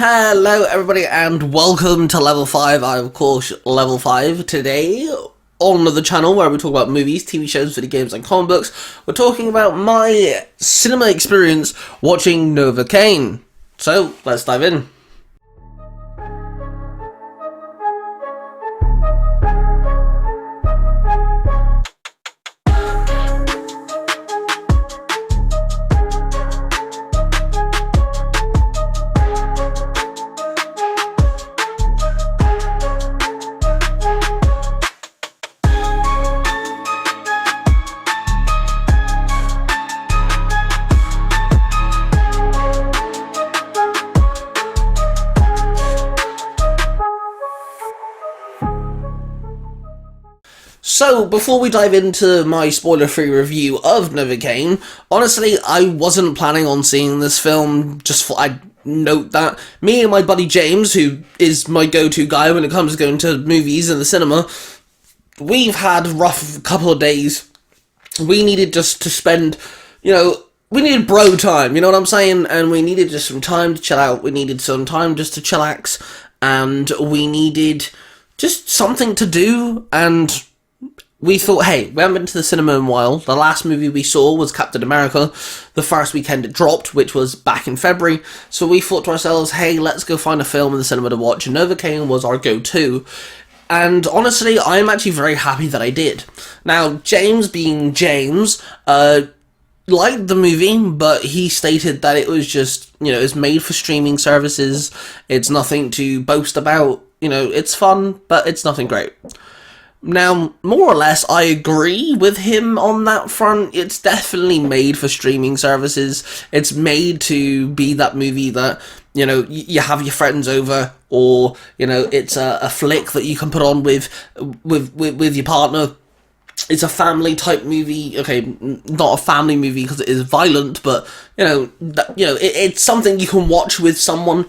Hello everybody and welcome to Level 5. I'm of course Level 5. Today on the channel where we talk about movies, TV shows, video games and comic books, we're talking about my cinema experience watching Novocaine. So let's dive in. So, before we dive into my spoiler-free review of Novocaine, honestly, I wasn't planning on seeing this film. Just thought I'd note that me and my buddy James, who is my go-to guy when it comes to going to movies in the cinema, we've had a rough couple of days. We needed just to spend, we needed bro time, you know what I'm saying? And we needed just some time to chill out. We needed some time just to chillax, and we needed just something to do, and we thought, hey, we haven't been to the cinema in a while. The last movie we saw was Captain America, the first weekend it dropped, which was back in February. So we thought to ourselves, hey, let's go find a film in the cinema to watch. And Novocaine was our go-to. And honestly, I'm actually very happy that I did. Now, James being James, liked the movie, but he stated that it was just, it's made for streaming services. It's nothing to boast about. It's fun, but it's nothing great. Now, more or less, I agree with him on that front. It's definitely made for streaming services. It's made to be that movie that, you have your friends over, or, it's a flick that you can put on with your partner. It's a family type movie. Okay, not a family movie because it is violent, but, it's something you can watch with someone.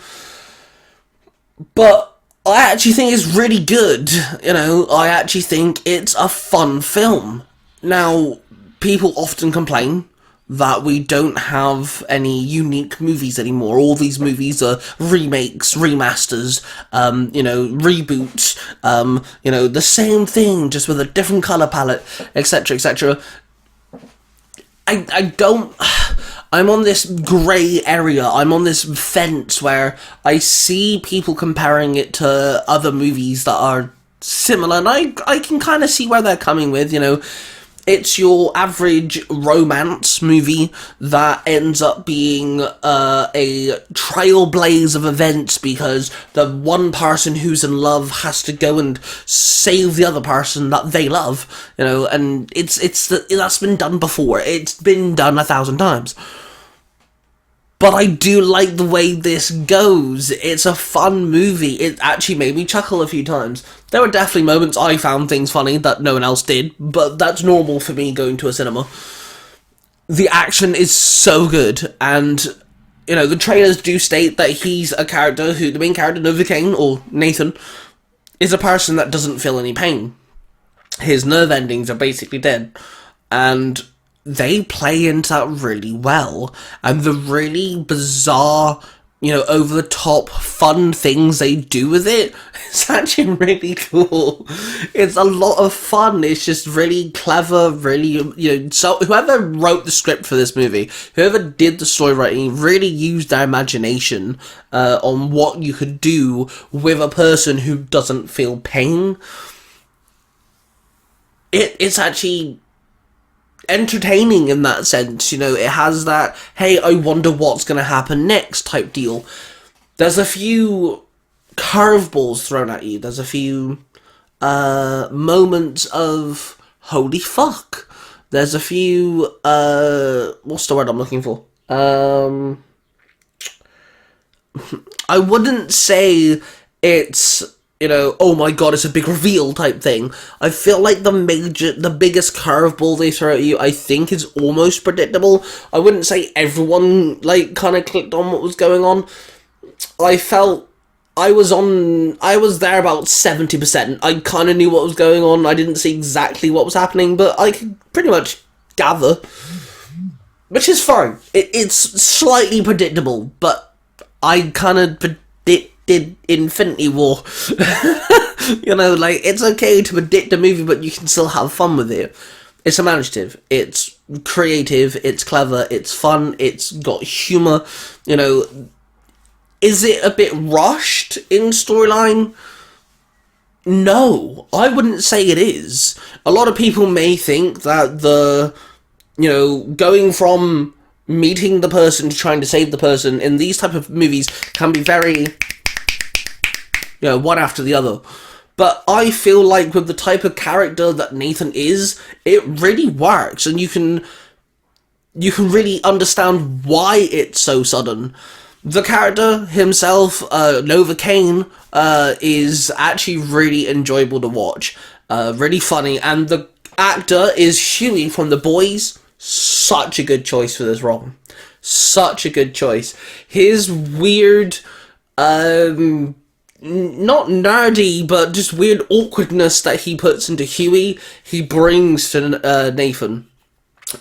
But I actually think it's really good, I actually think it's a fun film. Now, people often complain that we don't have any unique movies anymore. All these movies are remakes, remasters, reboots, the same thing, just with a different colour palette, etc, etc. I'm on this grey area, I'm on this fence where I see people comparing it to other movies that are similar, and I can kind of see where they're coming with, It's your average romance movie that ends up being a trailblaze of events because the one person who's in love has to go and save the other person that they love, and that's been done before. It's been done 1,000 times. But I do like the way this goes. It's a fun movie. It actually made me chuckle a few times. There were definitely moments I found things funny that no one else did, but that's normal for me going to a cinema. The action is so good, and, the trailers do state that he's a character who, the main character, Novocaine, or Nathan, is a person that doesn't feel any pain. His nerve endings are basically dead, and they play into that really well, and the really bizarre, over-the-top fun things they do with it, it's actually really cool. It's a lot of fun. It's just really clever, really, so whoever wrote the script for this movie, whoever did the story writing, really used their imagination on what you could do with a person who doesn't feel pain. It's actually entertaining in that sense, it has that, hey, I wonder what's going to happen next type deal. There's a few curveballs thrown at you, there's a few moments of holy fuck, there's a few, what's the word I'm looking for? I wouldn't say it's, oh my god, it's a big reveal type thing. I feel like the biggest curveball they throw at you, I think, is almost predictable. I wouldn't say everyone, kind of clicked on what was going on. I felt I was there about 70%. I kind of knew what was going on. I didn't see exactly what was happening, but I could pretty much gather. Which is fine. It's slightly predictable, but I kind of did Infinity War. You know, like, it's okay to predict a movie, but you can still have fun with it. It's imaginative, it's creative, it's clever, it's fun, it's got humour, you know. Is it a bit rushed in storyline? No, I wouldn't say it is. A lot of people may think that going from meeting the person to trying to save the person in these type of movies can be very, one after the other. But I feel like with the type of character that Nathan is, it really works, and you can really understand why it's so sudden. The character himself, Novocaine, is actually really enjoyable to watch, really funny, and the actor is Huey from The Boys. Such a good choice for this role. Such a good choice. His weird, not nerdy, but just weird awkwardness that he puts into Huey, he brings to Nathan.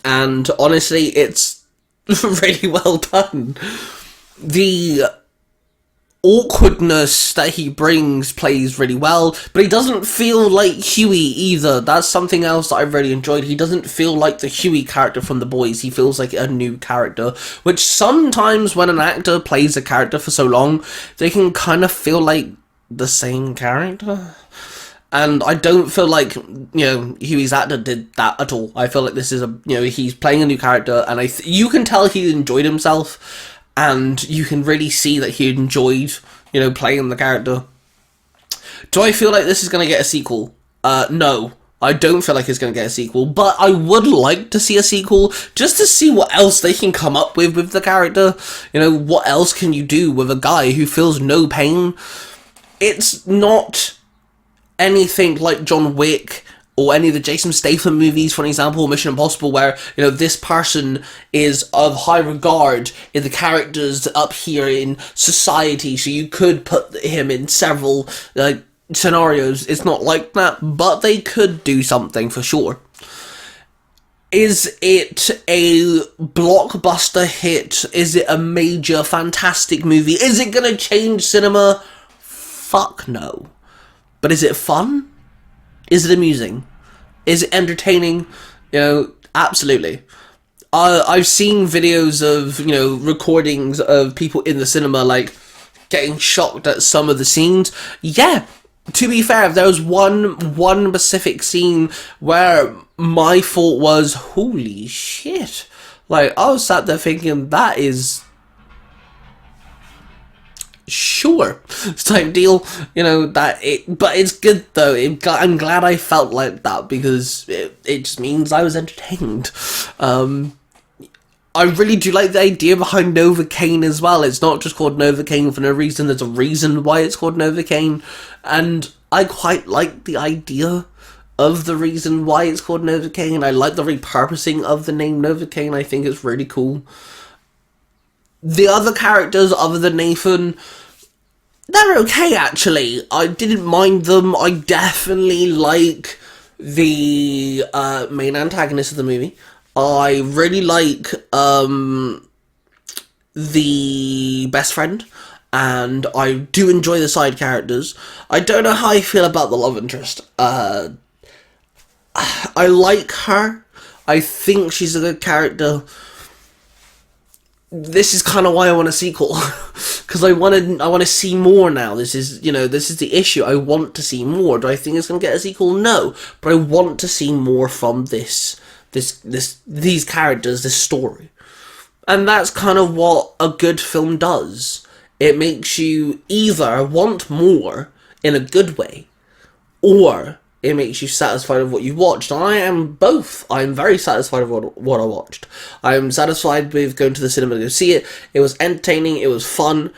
And honestly, it's really well done. The awkwardness that he brings plays really well, but he doesn't feel like Huey either. That's something else that I really enjoyed. He doesn't feel like the Huey character from The Boys. He feels like a new character, which sometimes when an actor plays a character for so long, they can kind of feel like the same character. And I don't feel like, Huey's actor did that at all. I feel like this is he's playing a new character, and you can tell he enjoyed himself, and you can really see that he enjoyed, playing the character. Do I feel like this is going to get a sequel? No. I don't feel like it's going to get a sequel, but I would like to see a sequel, just to see what else they can come up with the character. What else can you do with a guy who feels no pain? It's not anything like John Wick or any of the Jason Statham movies, for example, Mission Impossible, where, this person is of high regard in the characters up here in society, so you could put him in several, scenarios. It's not like that, but they could do something for sure. Is it a blockbuster hit? Is it a major, fantastic movie? Is it gonna change cinema? Fuck no. But is it fun? Is it amusing? Is it entertaining? Absolutely. I've seen videos of, recordings of people in the cinema, like, getting shocked at some of the scenes. Yeah, to be fair, there was one specific scene where my thought was, holy shit. Like, I was sat there thinking, that is... sure, type deal, but it's good though. I'm glad I felt like that, because it just means I was entertained. I really do like the idea behind Novocaine as well. It's not just called Novocaine for no reason. There's a reason why it's called Novocaine, and I quite like the idea of the reason why it's called Novocaine. I like the repurposing of the name Novocaine. I think it's really cool. The other characters, other than Nathan, they're okay, actually. I didn't mind them. I definitely like the main antagonist of the movie. I really like the best friend, and I do enjoy the side characters. I don't know how I feel about the love interest. I like her. I think she's a good character. This is kind of why I want a sequel, because I want to see more now. This is the issue. I want to see more. Do I think it's going to get a sequel? No, but I want to see more from these characters, this story. And that's kind of what a good film does. It makes you either want more in a good way, or it makes you satisfied with what you watched. I am both. I'm very satisfied with what I watched. I'm satisfied with going to the cinema to go see it. It was entertaining, it was fun,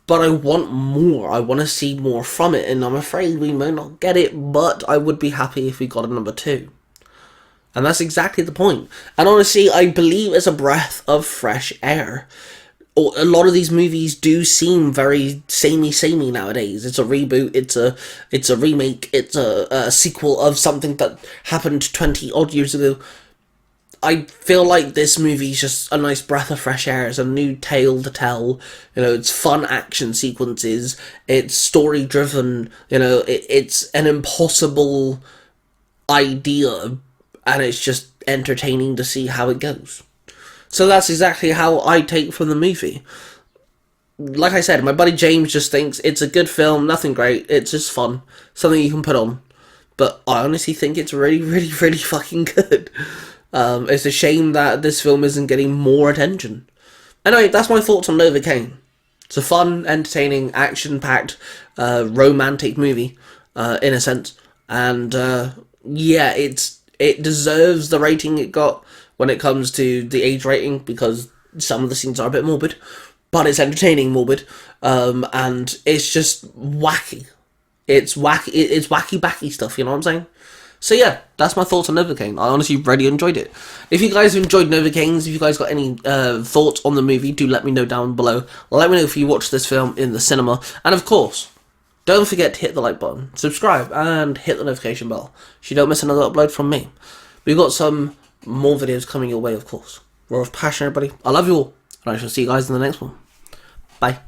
but I want more. I want to see more from it, and I'm afraid we may not get it, but I would be happy if we got a number 2. And that's exactly the point. And honestly, I believe it's a breath of fresh air. A lot of these movies do seem very samey nowadays. It's a reboot, it's a remake, it's a sequel of something that happened 20 odd years ago. I feel like this movie's just a nice breath of fresh air. It's a new tale to tell. You know, it's fun action sequences. It's story driven. You know, it's an impossible idea, and it's just entertaining to see how it goes. So that's exactly how I take from the movie. Like I said, my buddy James just thinks it's a good film, nothing great, it's just fun, something you can put on. But I honestly think it's really, really, really fucking good. It's a shame that this film isn't getting more attention. Anyway, that's my thoughts on Novocaine. It's a fun, entertaining, action-packed, romantic movie, in a sense. And, yeah, it deserves the rating it got when it comes to the age rating, because some of the scenes are a bit morbid, but it's entertaining morbid, and it's just wacky. It's wacky backy stuff, you know what I'm saying? So yeah, that's my thoughts on Novocaine. I honestly really enjoyed it. If you guys have enjoyed Novocaines, if you guys got any thoughts on the movie, do let me know down below. Let me know if you watched this film in the cinema, and of course, don't forget to hit the like button, subscribe, and hit the notification bell so you don't miss another upload from me. We've got some more videos coming your way, of course. We're of passion, everybody. I love you all, and I shall see you guys in the next one. Bye.